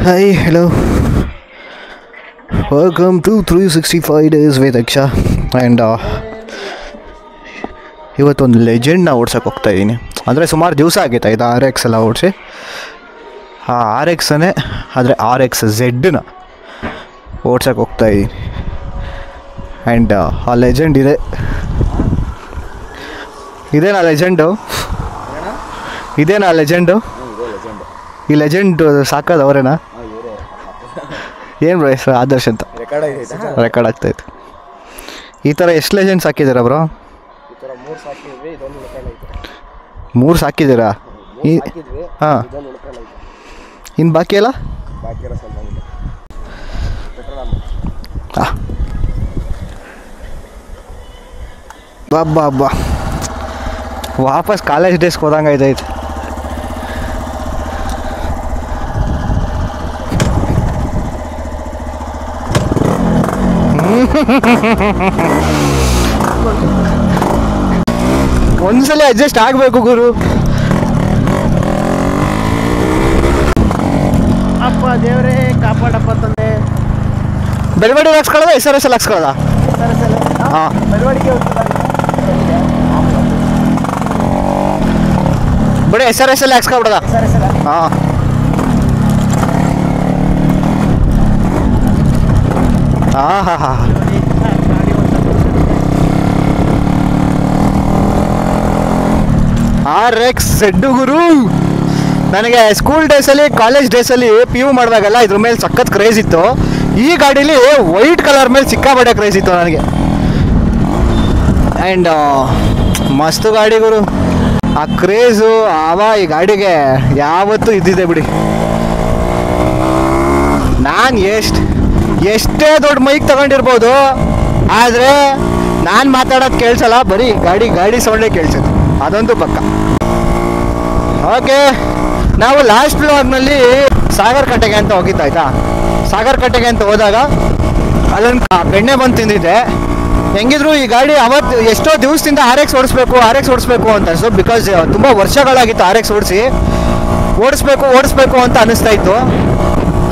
Hi, hello. Welcome to 365 days with Aksha. And ಇವತ್ತೊಂದು ಲೆಜೆಂಡ್ನ ಓಡ್ಸೋಕೆ ಹೋಗ್ತಾಯಿದ್ದೀನಿ. ಅಂದರೆ ಸುಮಾರು ದಿವಸ ಆಗೈತೆ ಇದು RX ಎಲ್ಲ ಓಡಿಸಿ. ಆ RXನೇ ಆದರೆ RX Z ಓಡ್ಸೋಕೆ ಹೋಗ್ತಾಯಿದ್ದೀನಿ. ಆ್ಯಂಡ್ ಆ ಲೆಜೆಂಡ್ ಇದೇನಾ ಲೆಜೆಂಡು? ಈ ಲೆಜೆಂಡ್ ಸಾಕೋದು ಅವರೇನಾ? ಏನು ಬ್ರೋ ಹೆಸರು? ಆದರ್ಶ್ ಅಂತ ರೆಕಾರ್ಡ್ ಆಗ್ತಾಯಿತ್ತು. ಈ ಥರ ಎಷ್ಟು ಲೆಜೆಂಡ್ಸ್ ಹಾಕಿದ್ದೀರಾ ಬ್ರೋ? 3 ಸಾಕಿದ್ದೀರಾ? ಹಾಂ, ಇನ್ನು ಬಾಕಿ ಎಲ್ಲ ಹಬ್ಬ ವಾಪಸ್ ಕಾಲೇಜ್ ಡೇಸ್ಗೆ ಹೋದಂಗೆ ಐತೈತೆ. ಒಂದ್ಸಲ ಅಡ್ಜಸ್ಟ್ ಆಗಬೇಕು ಗುರು. ಅಪ್ಪ ದೇವರೇ ಕಾಪಾಡಪ್ಪ ತಂದೆ. ಬೆಳವಡಿಗೆ ಹಾಕ್ಸ್ಕೊಳ್ಳೋದ SRS ಅಲ್ಲಿ ಹಾಕ್ಸ್ಕೊಳ್ಳೋದ? ಹಾಂ, ಬೆಳವಡಿಗೆ ಬಿಡಿ SRS ಅಲ್ಲಿ ಹಾಕ್ಸ್ಕೊಬಿಡೋದ? ಹಾಂ, ಹಾಂ. RX Z ಗುರು. ನನಗೆ ಸ್ಕೂಲ್ ಡೇಸಲ್ಲಿ ಕಾಲೇಜ್ ಡೇಸಲ್ಲಿ PU ಮಾಡಿದಾಗೆಲ್ಲ ಇದ್ರ ಮೇಲೆ ಸಖತ್ ಕ್ರೇಜ್ ಇತ್ತು. ಈ ಗಾಡೀಲಿ ವೈಟ್ ಕಲರ್ ಮೇಲೆ ಸಿಕ್ಕಾಪಟ್ಟೆ ಕ್ರೇಜ್ ಇತ್ತು ನನಗೆ. ಆ್ಯಂಡ್ ಮಸ್ತು ಗಾಡಿ ಗುರು. ಆ ಕ್ರೇಜು ಈ ಗಾಡಿಗೆ ಯಾವತ್ತೂ ಇದ್ದಿದೆ ಬಿಡಿ. ನಾನು ಎಷ್ಟೇ ದೊಡ್ಡ ಮೈಕ್ ತಗೊಂಡಿರ್ಬೋದು, ಆದರೆ ನಾನು ಮಾತಾಡೋದು ಕೇಳಿಸಲ್ಲ, ಬರೀ ಗಾಡಿ ಸೌಂಡೇ ಕೇಳಿಸುತ್ತೆ, ಅದಂತೂ ಪಕ್ಕ. ಓಕೆ, ನಾವು ಲಾಸ್ಟ್ ಬ್ಲಾಗ್ನಲ್ಲಿ ಸಾಗರಕಟ್ಟೆಗೆ ಅಂತ ಹೋಗಿದ್ದಾಯ್ತಾ. ಸಾಗರಕಟ್ಟೆಗೆ ಅಂತ ಹೋದಾಗ ಅಲ್ಲೊಂದು ಬೆಣ್ಣೆ ಬಂದು ತಿಂದಿದ್ದೆ. ಹೆಂಗಿದ್ರು ಈ ಗಾಡಿ ಅವತ್ತು ಎಷ್ಟೋ ದಿವಸದಿಂದ RX ಓಡಿಸ್ಬೇಕು ಅಂತ ಅನಿಸ್ತು. ಬಿಕಾಸ್ ತುಂಬ ವರ್ಷಗಳಾಗಿತ್ತು RX ಓಡಿಸ್ಬೇಕು ಅಂತ ಅನ್ನಿಸ್ತಾ ಇತ್ತು.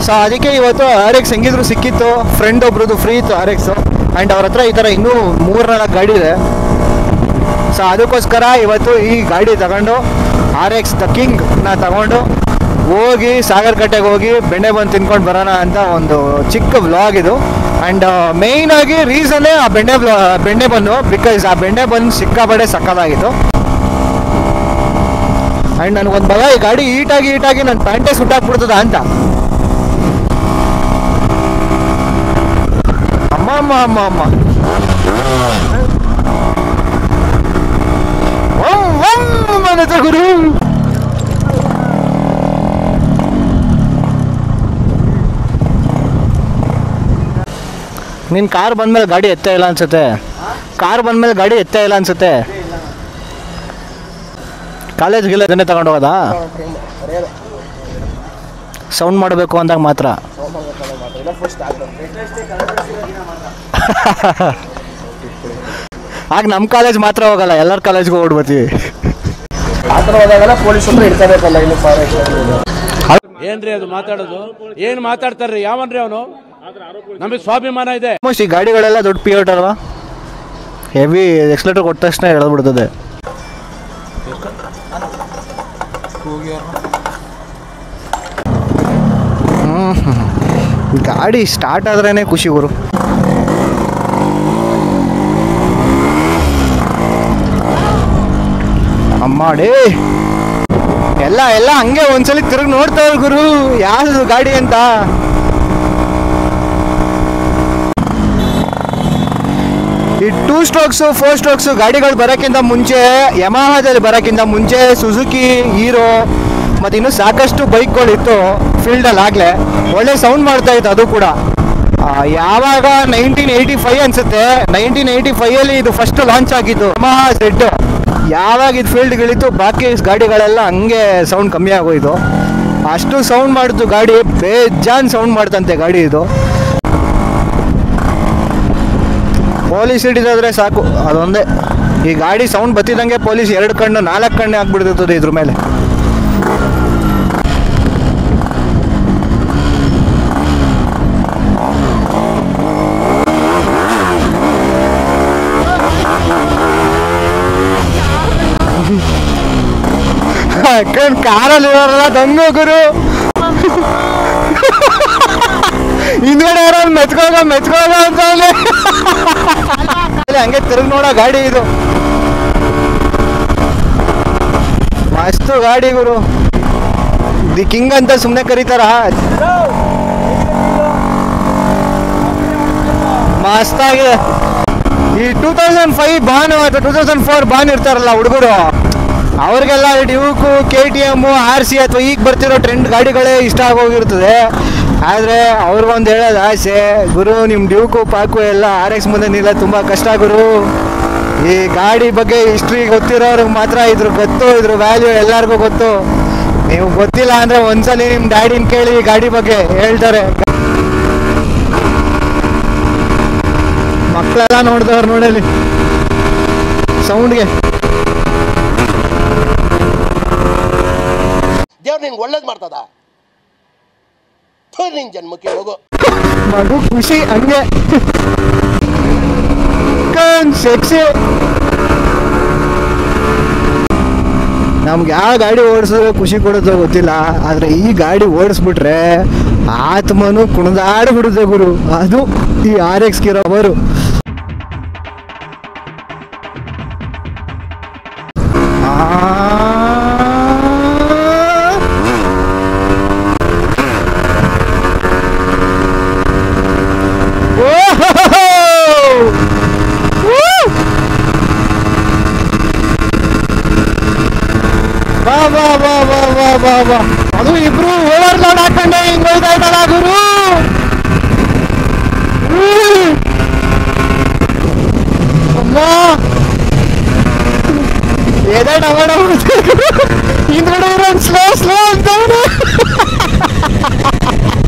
ಸೊ ಅದಕ್ಕೆ ಇವತ್ತು RX ಹೆಂಗಿದ್ರು ಸಿಕ್ಕಿತ್ತು. ಫ್ರೆಂಡ್ ಒಬ್ರದ್ದು ಫ್ರೀ ಇತ್ತು RX. ಆ್ಯಂಡ್ ಅವ್ರ ಹತ್ರ ಈ ಥರ ಇನ್ನೂ 3-4 ಗಾಡಿ ಇದೆ. ಸೊ ಅದಕ್ಕೋಸ್ಕರ ಇವತ್ತು ಈ ಗಾಡಿ ತಗೊಂಡು RX ದ ಕಿಂಗ್ನ ತಗೊಂಡು ಹೋಗಿ ಸಾಗರಕಟ್ಟೆಗೆ ಹೋಗಿ ಬೆಣ್ಣೆ ಬಂದು ತಿನ್ಕೊಂಡು ಬರೋಣ ಅಂತ ಒಂದು ಚಿಕ್ಕ ವ್ಲಾಗ್ ಇದು. ಆ್ಯಂಡ್ ಮೇಯ್ನಾಗಿ ರೀಸನ್ನೇ ಆ ಬೆಣ್ಣೆ ಬನ್ನು. ಬಿಕಾಸ್ ಆ ಬೆಣ್ಣೆ ಬಂದು ಸಿಕ್ಕಾಪಟ್ಟೆ ಸಕ್ಕದಾಗಿತ್ತು. ಆ್ಯಂಡ್ ನನಗೊಂದು ಭಯ, ಈ ಗಾಡಿ ಹೀಟಾಗಿ ನನ್ನ ಪ್ಯಾಂಟೇ ಸುಟ್ಟಾಕ್ಬಿಡ್ತದ ಅಂತ. ಅಮ್ಮ ಗುರು. ನೀನು ಕಾರ್ ಬಂದ್ಮೇಲೆ ಗಾಡಿ ಎತ್ತೇ ಇಲ್ಲ ಅನ್ಸುತ್ತೆ. ಕಾಲೇಜ್ಗೆಲ್ಲ ಇದನ್ನೇ ತಗೊಂಡು ಹೋಗೋದಾ? ಸೌಂಡ್ ಮಾಡಬೇಕು ಅಂದಾಗ ಮಾತ್ರ. ಆಗ ನಮ್ಮ ಕಾಲೇಜ್ ಮಾತ್ರ ಹೋಗಲ್ಲ, ಎಲ್ಲರ ಕಾಲೇಜ್ಗೂ ಓಡ್ಬರ್ತೀವಿ. ಆ ಥರ ಹೋದಾಗೆಲ್ಲ ಪೊಲೀಸರು ಇಡ್ತಾಬೇಕಲ್ಲ. ಇನ್ನು ಏನ್ರಿ ಅದು ಮಾತಾಡೋದು? ಏನು ಮಾತಾಡ್ತಾರ್ರಿ? ಯಾವನ್ರಿ ಅವನು? ನಮಗೆ ಸ್ವಾಭಿಮಾನ ಇದೆ. ಈ ಗಾಡಿಗಳೆಲ್ಲ ದೊಡ್ಡ ಪಿಯೋಟ್ ಅಲ್ವಾ? ಹೆವಿ ಎಕ್ಸ್ಲೇಟರ್ ಕೊಟ್ಟ ತಕ್ಷಣ ಎಳೆದ್ಬಿಡ್ತದೆ. ಗಾಡಿ ಸ್ಟಾರ್ಟ್ ಆದ್ರೇ ಖುಷಿ ಗುರು. ಅಮ್ಮಾಡಿ ಎಲ್ಲ ಹಂಗೆ ಒಂದ್ಸಲಿ ತಿರುಗಿ ನೋಡ್ತಾವ್ರು ಗುರು, ಯಾವುದು ಗಾಡಿ ಅಂತ. ಈ 2 ಸ್ಟ್ರೋಕ್ಸು 4 ಸ್ಟ್ರೋಕ್ಸು ಗಾಡಿಗಳು ಬರೋಕ್ಕಿಂತ ಮುಂಚೆ, ಯಮಹಾದಲ್ಲಿ ಬರೋಕ್ಕಿಂತ ಮುಂಚೆ ಸುಜುಕಿ, ಹೀರೋ ಮತ್ತು ಇನ್ನೂ ಸಾಕಷ್ಟು ಬೈಕ್ಗಳಿತ್ತು ಫೀಲ್ಡಲ್ಲಿ. ಆಗಲೇ ಒಳ್ಳೆ ಸೌಂಡ್ ಮಾಡ್ತಾ ಇತ್ತು. ಅದು ಕೂಡ ಯಾವಾಗ 1985 ಅನಿಸುತ್ತೆ, 1985 ಇದು ಫಸ್ಟ್ ಲಾಂಚ್ ಆಗಿದ್ದು ಯಮಹಾ Z. ಯಾವಾಗ ಇದು ಫೀಲ್ಡ್ಗಳಿತ್ತು, ಬಾಕಿ ಗಾಡಿಗಳೆಲ್ಲ ಹಂಗೆ ಸೌಂಡ್ ಕಮ್ಮಿ ಆಗೋಯ್ತು. ಅಷ್ಟು ಸೌಂಡ್ ಮಾಡಿದ್ದು ಗಾಡಿ, ಬೇಜಾನ್ ಸೌಂಡ್ ಮಾಡ್ತಂತೆ ಗಾಡಿ ಇದು. ಪೊಲೀಸ್ ಹಿಡಿದಾದ್ರೆ ಸಾಕು, ಅದೊಂದೇ. ಈ ಗಾಡಿ ಸೌಂಡ್ ಬತ್ತಿದಂಗೆ ಪೊಲೀಸ್ 2 ಕಣ್ಣು 4 ಕಣ್ಣು ಆಗ್ಬಿಡ್ತಿರ್ತದೆ ಇದ್ರ ಮೇಲೆ. ಕಾರಲ್ಲಿ ಇರೋರಲ್ಲ ದಂಗು ಗುರು. ಹಿಂದ್ಗಡೆ ಇರೋ ಮೆತ್ಕೋಗ ಅಂತ ಹಂಗೆ ತಿರುಗಿ ನೋಡೋ ಗಾಡಿ ಇದು. ಮಸ್ತು ಗಾಡಿ ಗುರು. ದಿ ಕಿಂಗ್ ಅಂತ ಸುಮ್ಮನೆ ಕರೀತಾರ. ಮಸ್ತಾಗಿದೆ. ಈ 2005 ಬಾನು ಅಥವಾ 2004 ಬಾನ್ ಇರ್ತಾರಲ್ಲ ಹುಡುಗರು, ಅವ್ರಿಗೆಲ್ಲ ಡ್ಯೂಕು, KTM, RC ಅಥವಾ ಈಗ ಬರ್ತಿರೋ ಟ್ರೆಂಡ್ ಗಾಡಿಗಳೇ ಇಷ್ಟ ಆಗೋಗಿರ್ತದೆ. ಆದರೆ ಅವ್ರಿಗೊಂದು ಹೇಳೋದು ಆಸೆ, ಗುರು ನಿಮ್ಮ ಡ್ಯೂಕು ಪಾಕು ಎಲ್ಲ RX ಮುಂದೆ ನಿಲ್ಲ ತುಂಬ ಕಷ್ಟ ಗುರು. ಈ ಗಾಡಿ ಬಗ್ಗೆ ಹಿಸ್ಟ್ರಿ ಗೊತ್ತಿರೋರಿಗೆ ಮಾತ್ರ ಇದ್ರ ಗೊತ್ತು, ಇದ್ರ ವ್ಯಾಲ್ಯೂ ಎಲ್ಲರಿಗೂ ಗೊತ್ತು. ನೀವು ಗೊತ್ತಿಲ್ಲ ಅಂದರೆ ಒಂದ್ಸಲಿ ನಿಮ್ಮ ಡ್ಯಾಡಿನ ಕೇಳಿ ಈ ಗಾಡಿ ಬಗ್ಗೆ ಹೇಳ್ತಾರೆ. ಮಕ್ಕಳೆಲ್ಲ ನೋಡಿದವ್ರು ನೋಡಲಿ ಸೌಂಡ್ಗೆ. ದೇವ್ರು ನಿಂಗೆ ಒಳ್ಳೇದು ಮಾಡ್ತದ, ನಿನ್ ಜನ್ಮಕ್ಕೆ ಹೋಗು ಮಗು ಖುಷಿ ಹಂಗೆ ಸೆಕ್ಸಿ. ನಮ್ಗೆ ಯಾವ ಗಾಡಿ ಓಡಿಸಿದ್ರೆ ಖುಷಿ ಕೊಡುತ್ತೋ ಗೊತ್ತಿಲ್ಲ, ಆದರೆ ಈ ಗಾಡಿ ಓಡಿಸ್ಬಿಟ್ರೆ ಆತ್ಮನು ಕುಣಿದಾಡ್ಬಿಡುತ್ತೆ ಗುರು. ಅದು ಈ RX ಗಿರೋವರು. ಅದು ಇಬ್ರು ಓವರ್ಲೋಡ್ ಹಾಕೊಂಡೆ ಹಿಂಗ್ ಹೋಯ್ತಾ ಇದ್ದಲ್ಲ ಗುರು. ಅಮ್ಮ ಎದೆ ಡಬಡ ಹಿಂದ್ಗಡೆ ಇರೋ ಸ್ಲೋ ಅಂತ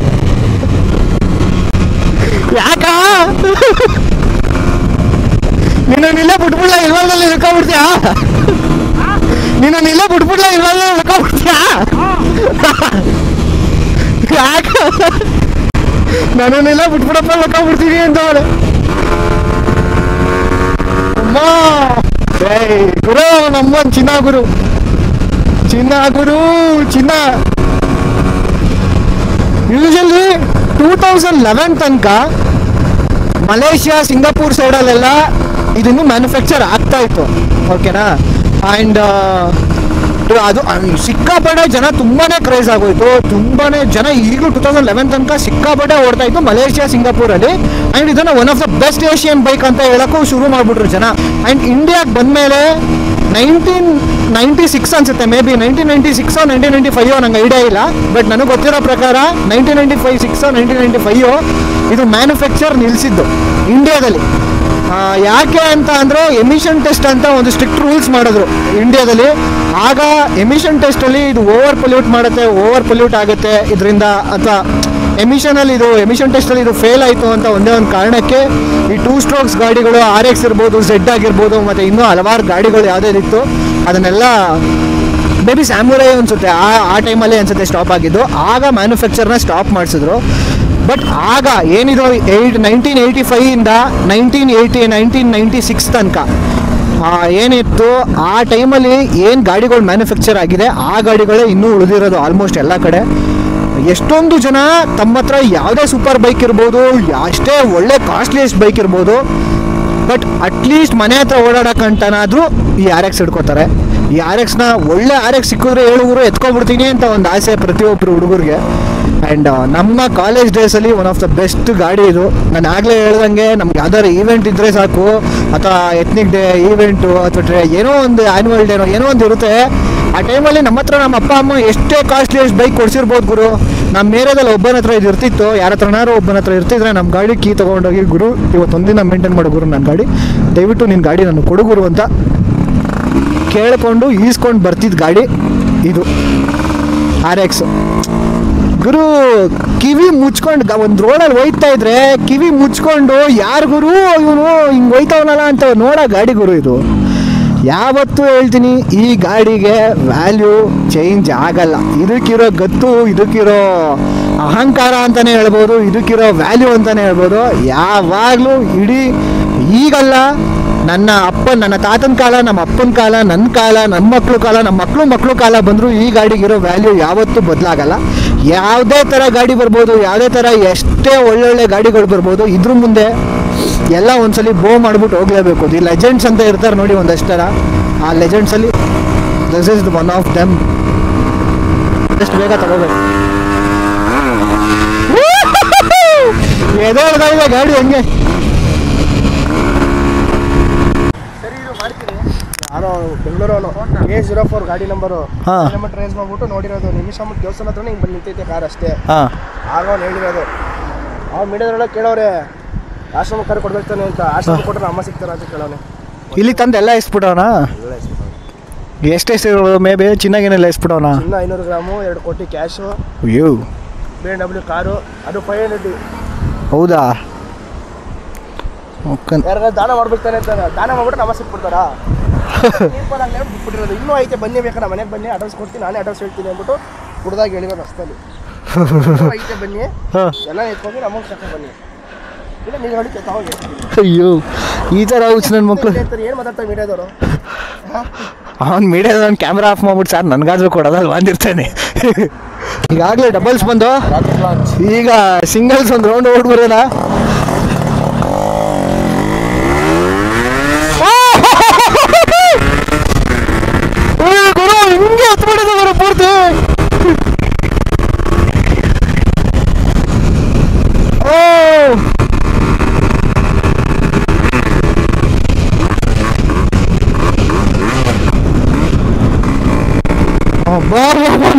ಯಾಕ ನಿನ್ನಿಲ್ಲೇ ಬಿಟ್ಬಿಡ್ಲ ಇಲ್ವಲ್ಲಿ ಇಳ್ಕೊಂಡ್ಬಿಡ್ತೀಯಾ? ನಿನ್ನಿಲ್ಲೇ ಬಿಟ್ಬಿಡ್ಲ ಇಲ್ವಲ್ಲಿ ಇಳ್ಕೊಂಡ್ಬಿಡ್ತೀಯಾ? ಯಾಕ ನನ್ನೆಲ್ಲ ಬಿಟ್ಬಿಡಪ್ಪ ಇಳ್ಕೊಂಡ್ಬಿಡ್ತೀನಿ ಅಂತ ಅವಳೆ. ಅಮ್ಮ ಗುರು, ನಮ್ಮನ್ ಚಿನ್ನ ಗುರು, ಯೂಶಲಿ 2011 ತನಕ ಮಲೇಷ್ಯಾ, ಸಿಂಗಾಪುರ್ ಸೈಡಲ್ಲೆಲ್ಲ ಇದನ್ನು ಮ್ಯಾನುಫ್ಯಾಕ್ಚರ್ ಆಗ್ತಾ ಇತ್ತು. ಓಕೆನಾ? ಆ್ಯಂಡ್ ಅದು ಸಿಕ್ಕಾಪಟ್ಟೆ ಜನ ತುಂಬಾನೇ ಕ್ರೇಜ್ ಆಗೋಯ್ತು. ತುಂಬಾನೇ ಜನ ಈಗಲೂ 2011 ತನಕ ಸಿಕ್ಕಾಪಟ್ಟೆ ಓಡ್ತಾ ಇತ್ತು ಮಲೇಷ್ಯಾ, ಸಿಂಗಾಪುರಲ್ಲಿ. ಆ್ಯಂಡ್ ಇದನ್ನ one of the best Asian bike ಅಂತ ಹೇಳಕ್ಕೂ ಶುರು ಮಾಡ್ಬಿಟ್ರು ಜನ. ಆ್ಯಂಡ್ ಇಂಡಿಯಾಗೆ ಬಂದಮೇಲೆ 1996 ಅನ್ಸುತ್ತೆ, ಮೇ ಬಿ 1996 1995 ನಂಗೆ ಐಡಿಯಾ ಇಲ್ಲ, ಬಟ್ ನನಗೆ ಗೊತ್ತಿರೋ ಪ್ರಕಾರ 1995 1995 ಇದು ಮ್ಯಾನುಫ್ಯಾಕ್ಚರ್ ನಿಲ್ಲಿಸಿದ್ದು ಇಂಡಿಯಾದಲ್ಲಿ. ಯಾಕೆ ಅಂತ ಅಂದರೆ ಎಮಿಷನ್ ಟೆಸ್ಟ್ ಅಂತ ಒಂದು ಸ್ಟ್ರಿಕ್ಟ್ ರೂಲ್ಸ್ ಮಾಡಿದ್ರು ಇಂಡಿಯಾದಲ್ಲಿ. ಆಗ ಎಮಿಷನ್ ಟೆಸ್ಟಲ್ಲಿ ಇದು ಓವರ್ ಪೊಲ್ಯೂಟ್ ಆಗುತ್ತೆ ಇದರಿಂದ, ಅಥವಾ ಎಮಿಷನ್ ಟೆಸ್ಟಲ್ಲಿ ಇದು ಫೇಲ್ ಆಯಿತು ಅಂತ ಒಂದೇ ಒಂದು ಕಾರಣಕ್ಕೆ ಈ 2 ಸ್ಟ್ರೋಕ್ಸ್ ಗಾಡಿಗಳು RX ಇರ್ಬೋದು, Z ಆಗಿರ್ಬೋದು, ಮತ್ತು ಇನ್ನೂ ಹಲವಾರು ಗಾಡಿಗಳು ಯಾವುದಿತ್ತು ಅದನ್ನೆಲ್ಲ ಮೇ ಬಿ ಸ್ಯಾಮುರೈ ಅನಿಸುತ್ತೆ ಆ ಟೈಮಲ್ಲಿ ಅನಿಸುತ್ತೆ ಸ್ಟಾಪ್ ಆಗಿದ್ದು. ಆಗ ಮ್ಯಾನುಫ್ಯಾಕ್ಚರ್ನ ಸ್ಟಾಪ್ ಮಾಡಿಸಿದ್ರು. ಬಟ್ ಆಗ ಏನಿದು 1985ಇಂದ 1996 ತನಕ ಏನಿತ್ತು, ಆ ಟೈಮಲ್ಲಿ ಏನು ಗಾಡಿಗಳು ಮ್ಯಾನುಫ್ಯಾಕ್ಚರ್ ಆಗಿದೆ ಆ ಗಾಡಿಗಳೇ ಇನ್ನೂ ಉಳಿದಿರೋದು ಆಲ್ಮೋಸ್ಟ್ ಎಲ್ಲ ಕಡೆ. ಎಷ್ಟೊಂದು ಜನ ತಮ್ಮ ಹತ್ರ ಯಾವುದೇ ಸೂಪರ್ ಬೈಕ್ ಇರ್ಬೋದು, ಅಷ್ಟೇ ಒಳ್ಳೆ ಕಾಸ್ಟ್ಲಿಯೆಸ್ಟ್ ಬೈಕ್ ಇರ್ಬೋದು, ಬಟ್ ಅಟ್ಲೀಸ್ಟ್ ಮನೆ ಹತ್ರ ಓಡಾಡೋಕ್ಕಂತನಾದರೂ ಈ RX ಹಿಡ್ಕೋತಾರೆ. ಈ RXನ ಒಳ್ಳೆ RX ಸಿಕ್ಕಿದ್ರೆ 7 ಊರು ಎತ್ಕೊಬಿಡ್ತೀನಿ ಅಂತ ಒಂದು ಆಸೆ ಪ್ರತಿಯೊಬ್ಬರು ಹುಡುಗರಿಗೆ. ಆ್ಯಂಡ್ ನಮ್ಮ ಕಾಲೇಜ್ ಡೇಸಲ್ಲಿ ಒನ್ ಆಫ್ ದ ಬೆಸ್ಟ್ ಗಾಡಿ ಇದು. ನಾನು ಆಗಲೇ ಹೇಳ್ದಂಗೆ ನಮ್ಗೆ ಯಾವ್ದಾದ್ರು ಈವೆಂಟ್ ಇದ್ದರೆ ಸಾಕು, ಅಥವಾ ಎತ್ನಿಕ್ ಡೇ ಈವೆಂಟು ಅಥವಾ ಏನೋ ಒಂದು ಆ್ಯನ್ಯುವಲ್ ಡೇನೋ ಏನೋ ಒಂದು ಇರುತ್ತೆ, ಆ ಟೈಮಲ್ಲಿ ನಮ್ಮ ಹತ್ರ ನಮ್ಮ ಅಪ್ಪ ಅಮ್ಮ ಎಷ್ಟೇ ಕಾಸ್ಟ್ಲಿಯೆಸ್ಟ್ ಬೈಕ್ ಕೊಡಿಸಿರ್ಬೋದು ಗುರು. ನಮ್ಮ ಏರಿಯಾದಲ್ಲಿ ಒಬ್ಬನ ಹತ್ರ ಇದು ಇರ್ತಿತ್ತು, ಯಾರ ಹತ್ರನಾರು ಒಬ್ಬನ ಹತ್ರ ಇರ್ತಿದ್ರೆ ನಮ್ಮ ಗಾಡಿ ಕೀ ತೊಗೊಂಡೋಗಿ, ಗುರು ಇವತ್ತೊಂದಿನ ಮೇಂಟೈನ್ ಮಾಡೋ ಗುರು ನನ್ನ ಗಾಡಿ, ದಯವಿಟ್ಟು ನಿನ್ನ ಗಾಡಿ ನಾನು ಕೊಡು ಗುರು ಅಂತ ಕೇಳಿಕೊಂಡು ಈಸ್ಕೊಂಡು ಬರ್ತಿದ್ದ ಗಾಡಿ ಇದು RX. ಗುರು ಕಿವಿ ಮುಚ್ಕೊಂಡು ಒಂದು ರೋಡಲ್ಲಿ ಹೋಯ್ತಾ ಇದ್ರೆ ಕಿವಿ ಮುಚ್ಕೊಂಡು ಯಾರು ಗುರು ಇವನು ಹಿಂಗೆ ಹೋಯ್ತವನಲ್ಲ ಅಂತ ನೋಡೋ ಗಾಡಿ ಗುರು ಇದು. ಯಾವತ್ತೂ ಹೇಳ್ತೀನಿ, ಈ ಗಾಡಿಗೆ ವ್ಯಾಲ್ಯೂ ಚೇಂಜ್ ಆಗಲ್ಲ. ಇದಕ್ಕಿರೋ ಗತ್ತು, ಇದಕ್ಕಿರೋ ಅಹಂಕಾರ ಅಂತಲೇ ಹೇಳ್ಬೋದು, ಇದಕ್ಕಿರೋ ವ್ಯಾಲ್ಯೂ ಅಂತಲೇ ಹೇಳ್ಬೋದು. ಯಾವಾಗಲೂ ಈಗಲ್ಲ, ನನ್ನ ತಾತನ ಕಾಲ, ನಮ್ಮ ಅಪ್ಪನ ಕಾಲ, ನನ್ನ ಕಾಲ, ನಮ್ಮ ಮಕ್ಕಳು ಕಾಲ, ನಮ್ಮ ಮಕ್ಕಳು ಕಾಲ ಬಂದರೂ ಈ ಗಾಡಿಗಿರೋ ವ್ಯಾಲ್ಯೂ ಯಾವತ್ತೂ ಬದಲಾಗಲ್ಲ. ಯಾವುದೇ ಥರ ಗಾಡಿ ಬರ್ಬೋದು, ಯಾವುದೇ ಥರ ಎಷ್ಟೇ ಒಳ್ಳೊಳ್ಳೆ ಗಾಡಿಗಳು ಬರ್ಬೋದು, ಇದ್ರ ಮುಂದೆ ಎಲ್ಲ ಒಂದ್ಸಲಿ ಬೋ ಮಾಡಿಬಿಟ್ಟು ಹೋಗಲೇಬೇಕು. ದಿ ಲೆಜೆಂಡ್ಸ್ ಅಂತ ಇರ್ತಾರೆ ನೋಡಿ ಒಂದಷ್ಟು ಥರ, ಆ ಲೆಜೆಂಡ್ಸಲ್ಲಿ this is one of them. ಎಷ್ಟು ಬೇಗ ತಗೋಬೇಕು. ಎದೋಳ್ದಾಗಿದೆ ಗಾಡಿ ಹಂಗೆ. ಯಾರೋ ಬೆಂಗಳೂರು A04 ಗಾಡಿ ನಂಬರು ಕಿಲೋಮೀಟರ್ ರೇಸ್ ಮಾಡ್ಬಿಟ್ಟು ನೋಡಿರೋದು. ನಿಮಿಷ ದೇವಸ್ಥಾನ ಹತ್ರನೇ ಹಿಂಗೆ ಬಂದು ನಿಂತೈತೆ ಕಾರ್ ಅಷ್ಟೇ. ಆಗ ಅವ್ನು ಹೇಳಿರೋದು. ಅವ್ನು ಮೀಡಿಯಾದೊಳಗೆ ಕೇಳೋರೆ ಆಶ್ರಮ ಕರೆ ಕೊಡ್ಬೇಕಾನೆ ಅಂತ. ಆಶ್ರಮ ಕೊಟ್ಟರೆ ಅಮ್ಮ ಸಿಗ್ತಾರ ಅಂತ ಕೇಳೋನೆ. ಇಲ್ಲಿ ತಂದು ಎಲ್ಲ ಎಸ್ಬಿಟ್ಟವನ. ಎಷ್ಟೆಷ್ಟು ಮೇ ಬಿ ಚಿನ್ನಾಗೇನೆಲ್ಲ ಎಸ್ಬಿಟ್ಟವನ. ಚಿನ್ನ 500 ಗ್ರಾಮು, 2 ಕೋಟಿ ಕ್ಯಾಶು, ಅಯ್ಯೋ BMW ಕಾರು, ಅದು 500. ಹೌದಾ? ಯಾರು ದಾನ ಮಾಡ್ಬಿಡ್ತಾನೆ ಅಂತ. ದಾನ ಮಾಡ್ಬಿಟ್ಟು ನಮ್ಮ ಸಿಕ್ಬಿಡ್ತಾರ. ಬಿಟ್ಬಿಟ್ಟಿರೋದು. ಇನ್ನೂ ಐತೆ, ಬನ್ನಿ ಬೇಕಾದ್ರೆ ಮನೆಗೆ ಬನ್ನಿ, ಅಡ್ರೆಸ್ ಕೊಡ್ತೀನಿ, ನಾನೇ ಅಡ್ರೆಸ್ ಹೇಳ್ತೀನಿ ಅಂದ್ಬಿಟ್ಟು ಹುಡ್ದಾಗ ಹೇಳಿರೋ ರಸ್ತಲ್ಲಿ ಐತೆ ಬನ್ನಿ, ಎಲ್ಲ ಎತ್ಕೊಂಡು ನಮಗೆ ಚಕ್ಕ ಬನ್ನಿ, ಇಲ್ಲ ನೀವು ಹೇಳಿ ತಗೊಂಡು. ಅಯ್ಯೋ ಈ ಥರ ಹುಚ್ಚು ನನ್ನ ಮಕ್ಕಳು ಏನು ಮಾತಾಡ್ತಾರೆ ಮೀಡಿಯಾದವರು. ಅವ್ನು ಮೀಡಿಯಾದವ್ನು ಕ್ಯಾಮ್ರಾ ಆಫ್ ಮಾಡ್ಬಿಟ್ಟು ಸರ್ ನನಗಾದ್ರೂ ಕೊಡೋದಲ್ಲ ಬಂದಿರ್ತಾನೆ. ಈಗಾಗಲೇ ಡಬಲ್ಸ್ ಬಂದು ಈಗ ಸಿಂಗಲ್ಸ್ ಒಂದು ರೌಂಡ್ ಓಡ್ಬಿಡೋಣ. ಹಿಂಗೆ ಹತ್ಬಿಡೋದು ಬರೋ ಪೂರ್ತಿ.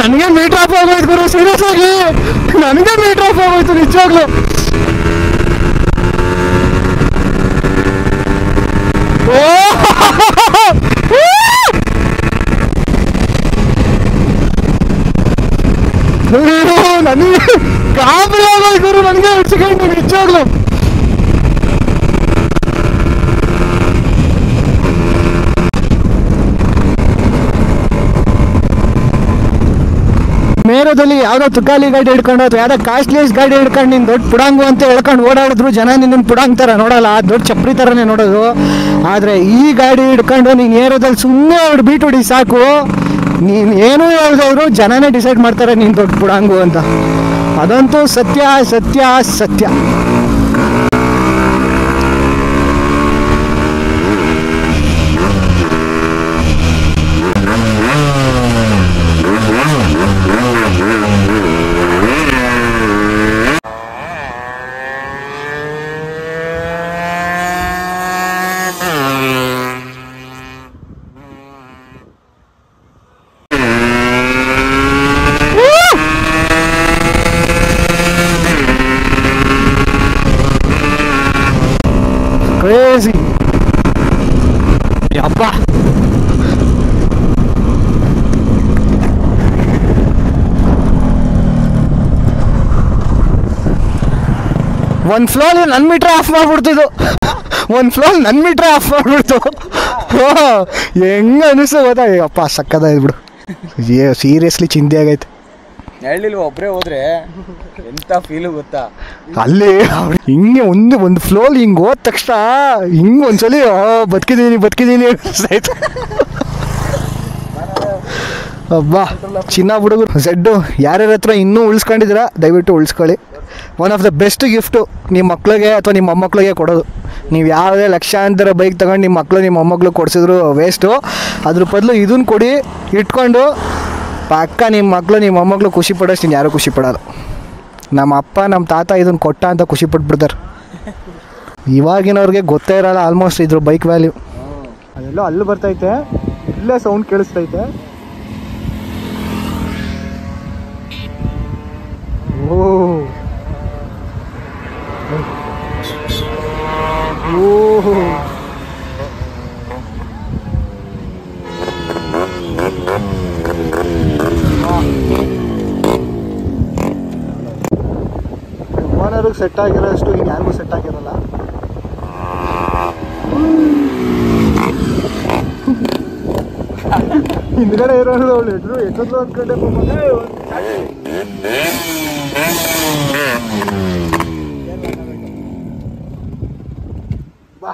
ನನಗೆ ಮೀಟರ್ ಆಫ್ ಆಗೋಯ್ತು ಗುರು, ಸೀರಿಯಸ್ ಆಗಿ ನನಗೆ ಮೀಟರ್ ಆಫ್ ಆಗೋಯ್ತು ನಿಜವಾಗ್ಲು. ನನಗೆ ಕಾಬರಿ ಆಗೋಯ್ತು ಗುರು, ನನಗೆ ಹುಚ್ಚಿಕೊಂಡು ನಿಜವಾಗ್ಲು. ಮೇರದಲ್ಲಿ ಯಾವುದೋ ತುಕಾಲಿ ಗಾಡಿ ಹಿಡ್ಕೊಂಡು ಅಥವಾ ಯಾವುದೋ ಕಾಸ್ಟ್ಲಿಯಸ್ ಗಾಡಿ ಹಿಡ್ಕೊಂಡು ನೀನು ದೊಡ್ಡ ಪುಡಾಂಗು ಅಂತ ಹೇಳ್ಕೊಂಡು ಓಡಾಡಿದ್ರು ಜನ ನಿನ್ನನ್ನು ಪುಡಾಂಗ್ ಥರ ನೋಡಲ್ಲ, ದೊಡ್ಡ ಚಪ್ರಿ ಥರನೇ ನೋಡೋದು. ಆದರೆ ಈ ಗಾಡಿ ಹಿಡ್ಕೊಂಡು ನೀನು ಏರೋದಲ್ಲಿ ಸುಮ್ಮನೆ ಅವ್ರು ಬೀಟ್ ಹೊಡಿ ಸಾಕು, ನೀನು ಏನೂ ಹೇಳಿದವರು ಜನನೇ ಡಿಸೈಡ್ ಮಾಡ್ತಾರೆ ನೀನು ದೊಡ್ಡ ಪುಡಾಂಗು ಅಂತ. ಅದಂತೂ ಸತ್ಯ ಸತ್ಯ ಸತ್ಯ. Crazy. ಯಪ್ಪಾ ಒಂದು ಫ್ಲೋಲ್ ನನ್ನ ಮೀಟ್ರ್ ಆಫ್ ಮಾಡಿಬಿಡ್ತಿದ್ದು, ಒಂದು ಫ್ಲೋಲ್ ನನ್ನ ಮೀಟ್ರ್ ಆಫ್ ಮಾಡಿಬಿಡ್ತು. ಹೆಂಗೆ ಅನಿಸ್ತು ಗೊತ್ತಾ? ಅಪ್ಪ ಸಕ್ಕದಾಯ್ತು ಬಿಡು, ಸೀರಿಯಸ್ಲಿ ಚಿಂತೆ ಆಗೈತೆ. ಹಳ್ಳಿಲಿ ಒಬ್ಬರೇ ಹೋದ್ರೆ ಎಂಥ ಫೀಲು ಗೊತ್ತಾ? ಅಲ್ಲಿ ಹಿಂಗೆ ಒಂದು ಫ್ಲೋಲ್ ಹಿಂಗೆ ಹೋದ ತಕ್ಷಣ ಹಿಂಗೆ ಒಂದ್ಸಲಿ ಬದುಕಿದ್ದೀನಿ ಆಯ್ತು. ಅಬ್ಬಾ ಚಿನ್ನ ಹುಡುಗರು ಝೆಡ್ಡು ಯಾರ್ಯಾರ ಹತ್ರ ಇನ್ನೂ ಉಳಿಸ್ಕೊಂಡಿದ್ದೀರಾ ದಯವಿಟ್ಟು ಉಳಿಸ್ಕೊಳ್ಳಿ. One of the best gift ನಿಮ್ಮ ಮಕ್ಳಿಗೆ ಅಥವಾ ನಿಮ್ಮ ಮೊಮ್ಮಕ್ಳಿಗೆ ಕೊಡೋದು. ನೀವು ಯಾವುದೇ ಲಕ್ಷಾಂತರ ಬೈಕ್ ತಗೊಂಡು ನಿಮ್ಮ ಮಕ್ಕಳು ನಿಮ್ಮ ಮೊಮ್ಮಕ್ಳು ಕೊಡಿಸಿದ್ರು ವೇಸ್ಟು. ಅದ್ರ ಬದಲು ಇದನ್ನು ಕೊಡಿ, ಇಟ್ಕೊಂಡು ಪಕ್ಕ ನಿಮ್ಮ ಮಕ್ಕಳು ನಿಮ್ಮ ಮೊಮ್ಮಕ್ಳು ಖುಷಿ ಪಡೋಷ್ಟು ಯಾರೂ ಖುಷಿ ಪಡೋಲ್ಲ. ನಮ್ಮ ಅಪ್ಪ ನಮ್ಮ ತಾತ ಇದನ್ನು ಕೊಟ್ಟ ಅಂತ ಖುಷಿ ಪಟ್ಬಿಡ್ತಾರೆ. ಇವಾಗಿನವ್ರಿಗೆ ಗೊತ್ತೇ ಇರೋಲ್ಲ ಆಲ್ಮೋಸ್ಟ್ ಇದ್ರ ಬೈಕ್ ವ್ಯಾಲ್ಯೂ. ಅದೆಲ್ಲೋ ಅಲ್ಲಿ ಬರ್ತೈತೆ, ಇಲ್ಲೇ ಸೌಂಡ್ ಕೇಳಿಸ್ತೈತೆ. ಓ ಓನರ್ಗೆ ಸೆಟ್ ಆಗಿರೋ ಅಷ್ಟು ಈಗ ಯಾರಿಗೂ ಸೆಟ್ ಆಗಿರಲ್ಲ. ಹಿಂದ್ಗಡೆ ಇರೋದು ಅವಳು ಎಷ್ಟೊಂದು ಅಂದ್ಕೊಂಡೆ ಬಾ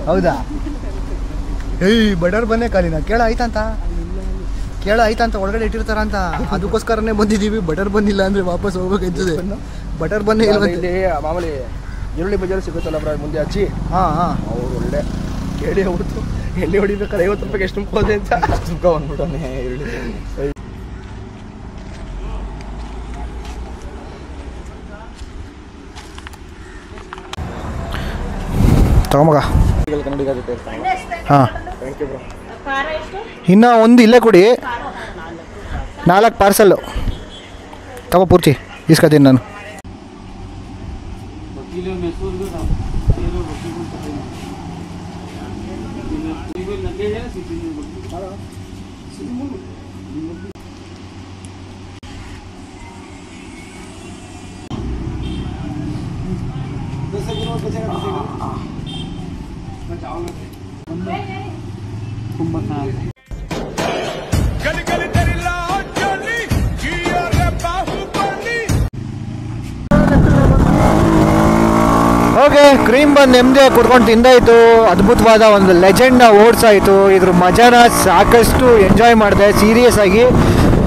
ಹೌದಾ ಏಯ್ ಬಡರ್ ಬನ್ನೇ ಕಾಲಿನ ಕೇಳ ಆಯ್ತಂತ ಒಳಗಡೆ ಇಟ್ಟಿರ್ತಾರಂತ ಅದಕ್ಕೋಸ್ಕರನೇ ಬಂದಿದ್ದೀವಿ. ಬಟರ್ ಬಂದಿಲ್ಲ ಅಂದ್ರೆ ವಾಪಸ್ ಹೋಗ್ಬೇಕಂತದೆ. ಬಟರ್ ಬನ್ನೇ ಇಲ್ಲಿ ಮಾಮೂಲಿ ಈರುಳ್ಳಿ ಬಜಾರ್ ಸಿಗುತ್ತಲ್ಲ ಬ್ರಾ ಮುಂದೆ ಹಚ್ಚಿ ಅವ್ರು ಒಳ್ಳೆ ಕೇಳಿ ಹೋಗ್ಬಿಟ್ಟು ಎಣ್ಣೆ ಹೊಡಿಬೇಕಾದ್ರೆ 50 ರೂಪಾಯಿಗೆ ಎಷ್ಟು ತುಂಬ್ಕೋದೆ ಅಂತ ತುಂಬ್ಕೊ ಬಂದ್ಬಿಟ್ಟವನೇ ಈರುಳ್ಳಿ ತಗೊಂಬಗ. ಹಾಂ ಥ್ಯಾಂಕ್ ಯು ಬ್ರೋ. ಇನ್ನೂ ಒಂದು ಇಲ್ಲೇ ಕೊಡಿ, 4 ಪಾರ್ಸಲ್ಲು ತಗೋ ಪೂರ್ತಿ ಇಸ್ಕೊತೀನಿ ನಾನು. ಓಕೆ, ಕ್ರೀಮ್ ಬಂದು ನೆಮ್ಮದಿ ಕುಡ್ಕೊಂಡು ತಿಂದಾಯಿತು. ಅದ್ಭುತವಾದ ಒಂದು ಲೆಜೆಂಡ್ನ ಓಡಿಸಾಯಿತು. ಇದ್ರ ಮಜಾನ ಸಾಕಷ್ಟು ಎಂಜಾಯ್ ಮಾಡಿದೆ. ಸೀರಿಯಸ್ ಆಗಿ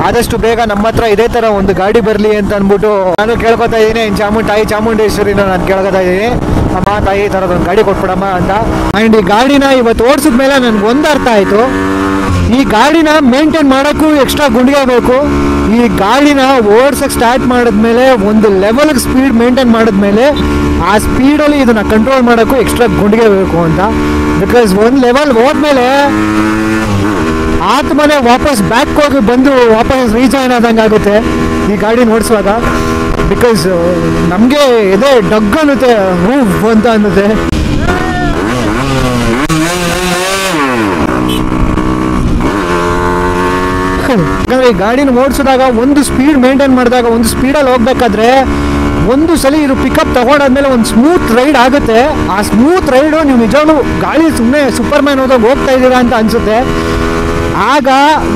ಆದಷ್ಟು ಬೇಗ ನಮ್ಮ ಹತ್ರ ಇದೇ ಥರ ಒಂದು ಗಾಡಿ ಬರಲಿ ಅಂತ ಅಂದ್ಬಿಟ್ಟು ನಾನು ಕೇಳ್ಕೊತಾ ಇದ್ದೀನಿ. ತಾಯಿ ಚಾಮುಂಡೇಶ್ವರಿನ ನಾನು ಕೇಳ್ಕೊತಾ ಇದ್ದೀನಿ, ಅಮ್ಮ ತಾಯಿ ಈ ಥರದೊಂದು ಗಾಡಿ ಕೊಟ್ಬಿಡಮ್ಮ ಅಂತ. ಆ್ಯಂಡ್ ಈ ಗಾಡಿನ ಇವತ್ತು ಓಡಿಸಿದ್ಮೇಲೆ ನನಗೆ ಒಂದು ಅರ್ಥ ಆಯಿತು, ಈ ಗಾಡಿನ ಮೇಂಟೈನ್ ಮಾಡೋಕ್ಕೂ ಎಕ್ಸ್ಟ್ರಾ ಗುಂಡಿಗೆ ಬೇಕು. ಈ ಗಾಡಿನ ಓಡ್ಸೋಕ್ಕೆ ಸ್ಟಾರ್ಟ್ ಮಾಡಿದ್ಮೇಲೆ ಒಂದು ಲೆವೆಲ್ಗೆ ಸ್ಪೀಡ್ ಮೇಂಟೈನ್ ಮಾಡಿದ್ಮೇಲೆ ಆ ಸ್ಪೀಡಲ್ಲಿ ಇದನ್ನು ಕಂಟ್ರೋಲ್ ಮಾಡೋಕ್ಕೂ ಎಕ್ಸ್ಟ್ರಾ ಗುಂಡಿಗೆ ಬೇಕು ಅಂತ. ಬಿಕಾಸ್ ಒಂದು ಲೆವೆಲ್ ಹೋದ್ಮೇಲೆ ಆತ್ಮನೆ ವಾಪಸ್ ಬ್ಯಾಕ್ ಹೋಗಿ ಬಂದು ವಾಪಸ್ ರೀಜಾಯ್ನ್ ಆದಂಗೆ ಆಗುತ್ತೆ ಈ ಗಾಡಿ ಓಡಿಸುವಾಗ. ಬಿಕಾಸ್ ನಮಗೆ ಎದೆ ಡಗ್ ಅನ್ನುತ್ತೆ, ಹೂವ್ ಅಂತ ಅನ್ನುತ್ತೆ. ಯಾಕಂದರೆ ಈ ಗಾಡಿನ ಓಡಿಸಿದಾಗ ಒಂದು ಸ್ಪೀಡ್ ಮೇಂಟೈನ್ ಮಾಡಿದಾಗ, ಒಂದು ಸ್ಪೀಡಲ್ಲಿ ಹೋಗ್ಬೇಕಾದ್ರೆ ಒಂದು ಸಲ ಇದು ಪಿಕಪ್ ತಗೊಂಡಾದ್ಮೇಲೆ ಒಂದು ಸ್ಮೂತ್ ರೈಡ್ ಆಗುತ್ತೆ. ಆ ಸ್ಮೂತ್ ರೈಡು ನೀವು ನಿಜವಾಗ್ಲೂ ಗಾಡಿ ಸುಮ್ಮನೆ ಸೂಪರ್ ಮ್ಯಾನ್ ಹೋದಾಗ ಹೋಗ್ತಾ ಇದ್ದೀರಾ ಅಂತ ಅನಿಸುತ್ತೆ. ಆಗ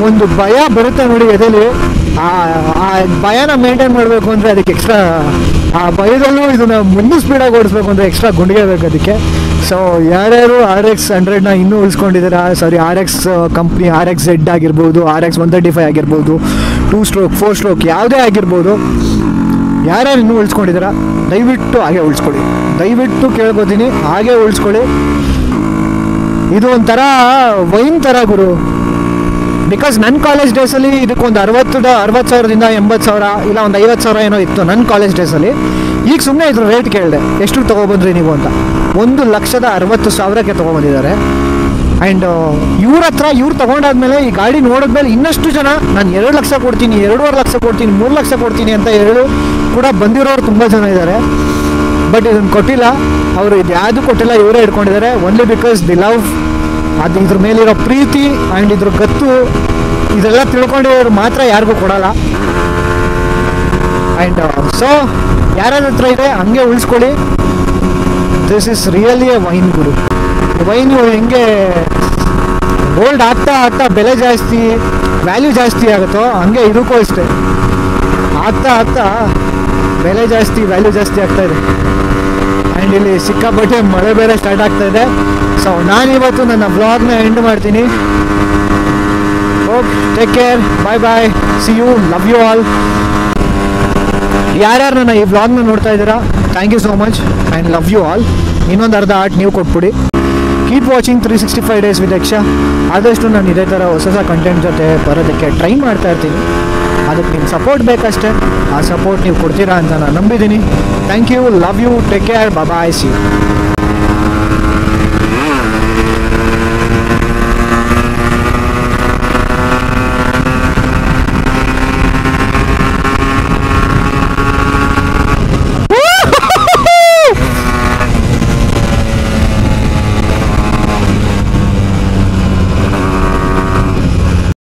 ಒಂದು ಭಯ ಬರುತ್ತೆ ನೋಡಿ ಎದೆಲಿ. ಆ ಭಯನ ಮೇಂಟೈನ್ ಮಾಡಬೇಕು ಅಂದರೆ ಅದಕ್ಕೆ ಎಕ್ಸ್ಟ್ರಾ, ಆ ಭಯದಲ್ಲೂ ಇದನ್ನು ಮುಂದೆ ಸ್ಪೀಡಾಗಿ ಓಡಿಸ್ಬೇಕು ಅಂದರೆ ಎಕ್ಸ್ಟ್ರಾ ಗುಂಡಿಗೆ ಬೇಕು ಅದಕ್ಕೆ. ಸೊ ಯಾರ್ಯಾರು RX 100ನ ಇನ್ನೂ ಉಳಿಸ್ಕೊಂಡಿದ್ದೀರಾ, ಸಾರಿ RX ಕಂಪ್ನಿ RXZ ಆಗಿರ್ಬೋದು, RX 135 ಆಗಿರ್ಬೋದು, 2 ಸ್ಟ್ರೋಕ್ 4 ಸ್ಟ್ರೋಕ್ ಯಾವುದೇ ಆಗಿರ್ಬೋದು, ಯಾರ್ಯಾರು ಇನ್ನೂ ಉಳಿಸ್ಕೊಂಡಿದ್ದೀರಾ ದಯವಿಟ್ಟು ಹಾಗೆ ಉಳಿಸ್ಕೊಳ್ಳಿ. ದಯವಿಟ್ಟು ಕೇಳ್ಕೊತೀನಿ, ಹಾಗೆ ಉಳಿಸ್ಕೊಳ್ಳಿ. ಇದು ಒಂಥರ ವೈನ್ ಥರ ಗುರು. ಬಿಕಾಸ್ ನನ್ನ ಕಾಲೇಜ್ ಡೇಸಲ್ಲಿ ಇದಕ್ಕೊಂದು 60,000ದಿಂದ 80,000 ಇಲ್ಲ ಒಂದು 50,000 ಏನೋ ಇತ್ತು ನನ್ನ ಕಾಲೇಜ್ ಡೇಸಲ್ಲಿ. ಈಗ ಸುಮ್ಮನೆ ಇದ್ರ ರೇಟ್ ಕೇಳಿದೆ, ಎಷ್ಟು ತೊಗೊಬಂದ್ರಿ ನೀವು ಅಂತ. 1,60,000ಕ್ಕೆ ತೊಗೊಬಂದಿದ್ದಾರೆ. ಆ್ಯಂಡ್ ಇವ್ರು ತೊಗೊಂಡಾದ್ಮೇಲೆ ಈ ಗಾಡಿ ನೋಡಿದ್ಮೇಲೆ ಇನ್ನಷ್ಟು ಜನ ನಾನು 2 ಲಕ್ಷ ಕೊಡ್ತೀನಿ, 2.5 ಲಕ್ಷ ಕೊಡ್ತೀನಿ, 3 ಲಕ್ಷ ಕೊಡ್ತೀನಿ ಅಂತ ಹೇಳಿ ಕೂಡ ಬಂದಿರೋರು ತುಂಬ ಜನ ಇದ್ದಾರೆ. ಬಟ್ ಇದನ್ನು ಕೊಟ್ಟಿಲ್ಲ ಅವರು, ಇದು ಯಾವುದು ಕೊಟ್ಟಿಲ್ಲ, ಇವರೇ ಇಟ್ಕೊಂಡಿದ್ದಾರೆ. ಓನ್ಲಿ ಬಿಕಾಸ್ ದಿ ಲವ್, ಅದು ಇದ್ರ ಮೇಲಿರೋ ಪ್ರೀತಿ ಆ್ಯಂಡ್ ಇದ್ರ ಗತ್ತು ಇದೆಲ್ಲ ತಿಳ್ಕೊಂಡಿರೋರು ಮಾತ್ರ ಯಾರಿಗೂ ಕೊಡಲ್ಲ. ಆ್ಯಂಡ್ ಸೊ ಯಾರ್ಯಾರ ಹತ್ರ ಇದೆ ಹಂಗೆ ಉಳಿಸ್ಕೊಳ್ಳಿ. This is really a wine ಗುರು. ವೈನು ಹೆಂಗೆ ಓಲ್ಡ್ ಆಗ್ತಾ ಬೆಲೆ ಜಾಸ್ತಿ, ವ್ಯಾಲ್ಯೂ ಜಾಸ್ತಿ ಆಗುತ್ತೋ ಹಂಗೆ ಇದಕ್ಕೂ ಅಷ್ಟೇ. ಆಗ್ತಾ ಬೆಲೆ ಜಾಸ್ತಿ, ವ್ಯಾಲ್ಯೂ ಜಾಸ್ತಿ ಆಗ್ತಾ ಇದೆ. ಆ್ಯಂಡ್ ಇಲ್ಲಿ ಸಿಕ್ಕಾಪಟ್ಟೆ ಮಳೆ ಬೇರೆ ಸ್ಟಾರ್ಟ್ ಆಗ್ತಾ ಇದೆ. ಸೊ ನಾನಿವತ್ತು ನನ್ನ ವ್ಲಾಗ್ನ ಎಂಡ್ ಮಾಡ್ತೀನಿ. Okay, take care, bye bye, see you, love you all. ಯಾರ್ಯಾರು ನನ್ನ ಈ ವ್ಲಾಗ್ನ ನೋಡ್ತಾ ಇದ್ದೀರಾ, thank you so much and love you all. ಇನ್ನೊಂದು ಅರ್ಧ ಆರ್ಟ್ ನೀವು ಕೊಟ್ಬಿಡಿ. ಕೀಪ್ ವಾಚಿಂಗ್ 365 ಡೇಸ್ ವಿತ್ ಯಕ್ಷ. ಆದಷ್ಟು ನಾನು ಇದೇ ಥರ ಹೊಸ ಹೊಸ ಕಂಟೆಂಟ್ ಜೊತೆ ಬರೋದಕ್ಕೆ ಟ್ರೈ ಮಾಡ್ತಾ ಇರ್ತೀನಿ. ಅದಕ್ಕೆ ನಿಮ್ಮ ಸಪೋರ್ಟ್ ಬೇಕಷ್ಟೇ. ಆ ಸಪೋರ್ಟ್ ನೀವು ಕೊಡ್ತೀರಾ ಅಂತ ನಾನು ನಂಬಿದ್ದೀನಿ. Thank you, love you, take care, bye, see you.